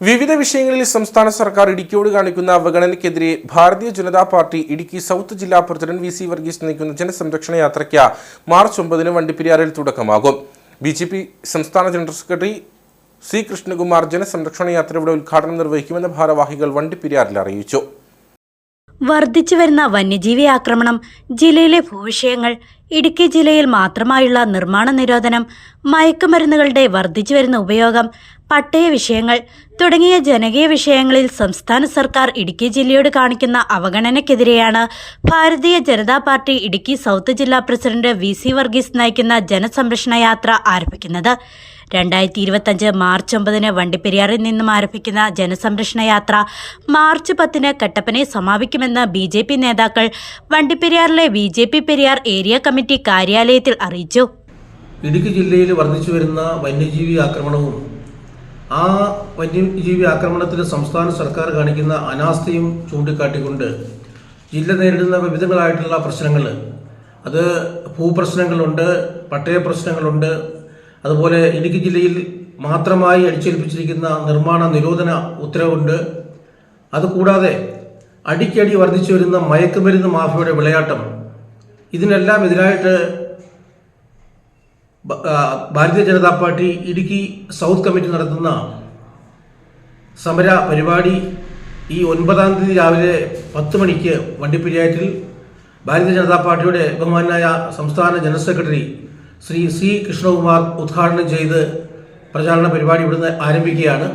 വിവിധ വിഷയങ്ങളിൽ സംസ്ഥാന സർക്കാർ ഇടുക്കിയോട് കാണിക്കുന്ന അവഗണനയ്ക്കെതിരെ ഭാരതീയ ജനതാ പാർട്ടി ഇടുക്കി സൗത്ത് ജില്ലാ പ്രസിഡന്റ് വി.സി. വർഗീസ് നയിക്കുന്ന ജനസംരക്ഷണ യാത്രയ്ക്ക് മാർച്ച് 9 വണ്ടിപ്പെരിയാറിൽ തുടക്കമാകും. ബി.ജെ.പി. സംസ്ഥാന ജനറൽ സെക്രട്ടറി സി. കൃഷ്ണകുമാർ ജനസംരക്ഷണ യാത്രയുടെ ഉദ്ഘാടനം നിർവഹിക്കുമെന്ന് ഭാരവാഹികൾ വണ്ടിപ്പെരിയാറിൽ അറിയിച്ചു. വർദ്ധിച്ചുവരുന്ന വന്യജീവി ആക്രമണം, ജില്ലയിലെ ഭൂവിഷയങ്ങൾ, ഇടുക്കി ജില്ലയിൽ മാത്രമായുള്ള നിർമ്മാണ നിരോധനം, മയക്കുമരുന്നുകളുടെ വർദ്ധിച്ചുവരുന്ന ഉപയോഗം, പട്ടയ വിഷയങ്ങൾ തുടങ്ങിയ ജനകീയ വിഷയങ്ങളിൽ സംസ്ഥാന സർക്കാർ ഇടുക്കി ജില്ലയോട് കാണിക്കുന്ന അവഗണനയ്ക്കെതിരെയാണ് ഭാരതീയ ജനതാ പാർട്ടി ഇടുക്കി സൗത്ത് ജില്ലാ പ്രസിഡന്റ് വി.സി. വർഗീസ് നയിക്കുന്ന ജനസംരക്ഷണ യാത്ര ആരംഭിക്കുന്നത്. 2025 മാർച്ച് 9 വണ്ടിപ്പെരിയാറിൽ നിന്നും ആരംഭിക്കുന്ന ജനസംരക്ഷണ യാത്ര മാർച്ച് 10 കട്ടപ്പനയിൽ സമാപിക്കുമെന്ന് ബി.ജെ.പി. നേതാക്കൾ വണ്ടിപ്പെരിയാറിലെ ബി.ജെ.പി. പെരിയാർ ഏരിയ കമ്മിറ്റി കാര്യാലയത്തിൽ അറിയിച്ചു. ഇടുക്കി ജില്ലയിൽ വർദ്ധിച്ചു വരുന്ന വന്യജീവി ആക്രമണവും ആ വന്യജീവി ആക്രമണത്തിന് സംസ്ഥാന സർക്കാർ കാണിക്കുന്ന അനാസ്ഥയും ചൂണ്ടിക്കാട്ടിക്കൊണ്ട് ജില്ല നേരിടുന്ന വിവിധങ്ങളായിട്ടുള്ള പ്രശ്നങ്ങൾ, അത് ഭൂപ്രശ്നങ്ങളുണ്ട്, പട്ടയ പ്രശ്നങ്ങളുണ്ട്, അതുപോലെ ഇടുക്കി ജില്ലയിൽ മാത്രമായി അടിച്ചേൽപ്പിച്ചിരിക്കുന്ന നിർമ്മാണ നിരോധന ഉത്തരവുണ്ട്. അതുകൂടാതെ അടിക്കടി വർദ്ധിച്ചു വരുന്ന മയക്കുമരുന്ന് മാഫിയയുടെ വിളയാട്ടം, ഇതിനെല്ലാം എതിരായിട്ട് Bharatiya Janata party Idukki south committee നടത്തുന്ന സമര പരിപാടി ഈ 9-ാം തീയതി രാവിലെ 10 മണിക്ക് വണ്ടിപ്പെരിയാറ്റിൽ ഭാരതീയ ജനതാ പാർട്ടിയുടെ ബഹുമാനായ സംസ്ഥാന general secretary Shri C. Krishnakumar ഉദ്ഘാടനം ചെയ്ത് പ്രചാരണ പരിപാടി ഇവിടുന്ന് ആരംഭിക്കുകയാണ്.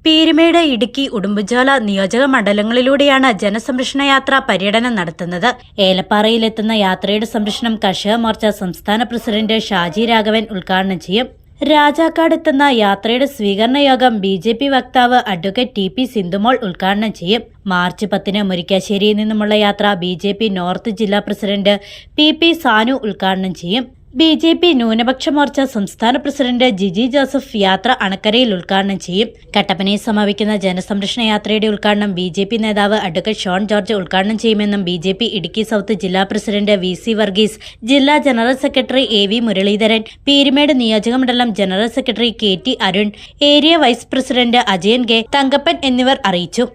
പീരുമേട്, ഇടുക്കി, ഉടുമ്പൻചോല നിയോജക മണ്ഡലങ്ങളിലൂടെയാണ് ജനസംരക്ഷണ യാത്ര പര്യടനം നടത്തുന്നത്. ഏലപ്പാറയിലെത്തുന്ന യാത്രയുടെ സംരക്ഷണം കർഷക മോർച്ച സംസ്ഥാന പ്രസിഡന്റ് ഷാജി രാഘവൻ ഉദ്ഘാടനം ചെയ്യും. രാജാക്കാടെത്തുന്ന യാത്രയുടെ സ്വീകരണ യോഗം ബി.ജെ.പി. വക്താവ് അഡ്വക്കേറ്റ് ടി.പി. സിന്ധുമോൾ ഉദ്ഘാടനം ചെയ്യും. മാർച്ച് 10 മുരിക്കാശ്ശേരിയിൽ നിന്നുമുള്ള യാത്ര ബി.ജെ.പി. നോർത്ത് ജില്ലാ പ്രസിഡന്റ് പി. സാനു ഉദ്ഘാടനം ചെയ്യും. ബി.ജെ.പി. ന്യൂനപക്ഷ മോർച്ച സംസ്ഥാന പ്രസിഡന്റ് ജിജി ജോസഫ് യാത്ര അണക്കരയിൽ ഉദ്ഘാടനം ചെയ്യും. കട്ടപ്പനയിൽ സമാപിക്കുന്ന ജനസംരക്ഷണ യാത്രയുടെ ഉദ്ഘാടനം ബി.ജെ.പി. നേതാവ് അഡ്വക്കേറ്റ് ഷോൺ ജോർജ് ഉദ്ഘാടനം ചെയ്യുമെന്നും ബി.ജെ.പി. ഇടുക്കി സൗത്ത് ജില്ലാ പ്രസിഡന്റ് വി.സി. വർഗീസ്, ജില്ലാ general secretary A V. Muraleedharan, Peermade നിയോജകമണ്ഡലം general secretary K T. Arun, area vice president Ajayan K. Thankappan എന്നിവർ അറിയിച്ചു.